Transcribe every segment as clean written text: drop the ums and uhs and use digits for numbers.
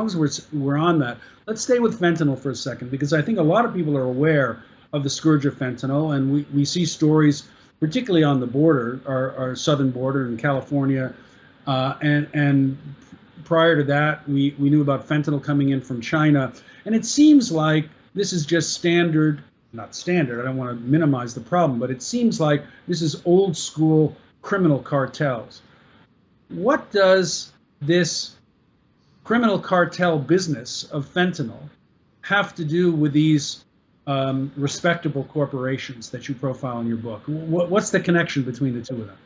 long as we're on that, let's stay with fentanyl for a second, because I think a lot of people are aware of the scourge of fentanyl, and we see stories, particularly on the border, our southern border in California, and prior to that, we knew about fentanyl coming in from China, and it seems like this is just standard, not standard, I don't want to minimize the problem, but it seems like this is old school criminal cartels. What does this criminal cartel business of fentanyl have to do with these respectable corporations that you profile in your book? What's the connection between the two of them?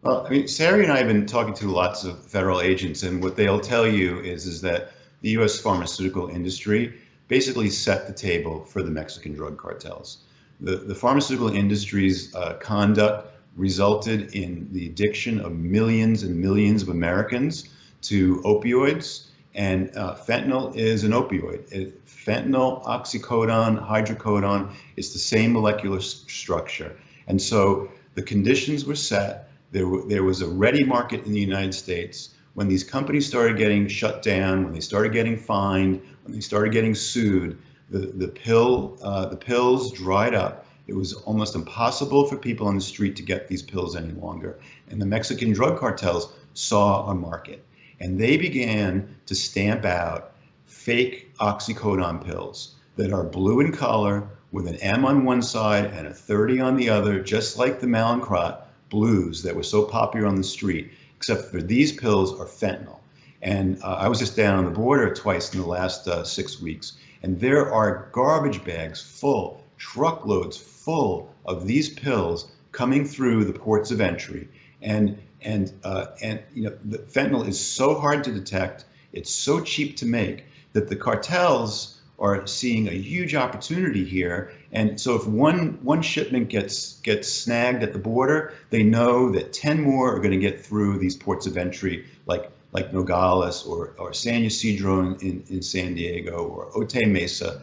Well, I mean, Sari and I have been talking to lots of federal agents, and what they'll tell you is that the U.S. pharmaceutical industry basically set the table for the Mexican drug cartels. The pharmaceutical industry's conduct resulted in the addiction of millions and millions of Americans to opioids, and fentanyl is an opioid. Fentanyl, oxycodone, hydrocodone, it's the same molecular structure. And so the conditions were set. There was a ready market in the United States. When these companies started getting shut down, when they started getting fined, when they started getting sued, the pills dried up. It was almost impossible for people on the street to get these pills any longer. And the Mexican drug cartels saw a market. And they began to stamp out fake oxycodone pills that are blue in color with an M on one side and a 30 on the other, just like the Mallinckrodt blues that were so popular on the street, except for these pills are fentanyl. And I was just down on the border twice in the last 6 weeks, and there are garbage bags full, truckloads full of these pills coming through the ports of entry. And you know, the fentanyl is so hard to detect, it's so cheap to make, that the cartels are seeing a huge opportunity here. And so if one shipment gets snagged at the border, they know that 10 more are going to get through these ports of entry, like Nogales or San Ysidro in San Diego or Otay Mesa.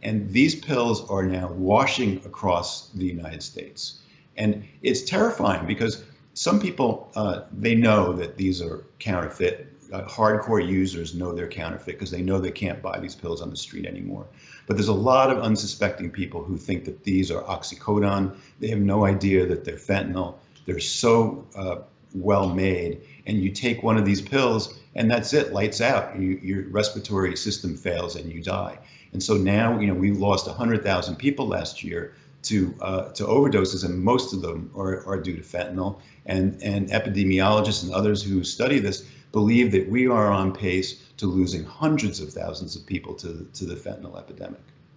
And these pills are now washing across the United States. And it's terrifying because some people, they know that these are counterfeit. Hardcore users know they're counterfeit because they know they can't buy these pills on the street anymore. But there's a lot of unsuspecting people who think that these are oxycodone. They have no idea that they're fentanyl. They're so well made. And you take one of these pills and that's it, lights out. Your respiratory system fails and you die. And so now, you know, we lost 100,000 people last year to overdoses, and most of them are due to fentanyl. And epidemiologists and others who study this believe that we are on pace to losing hundreds of thousands of people to the fentanyl epidemic.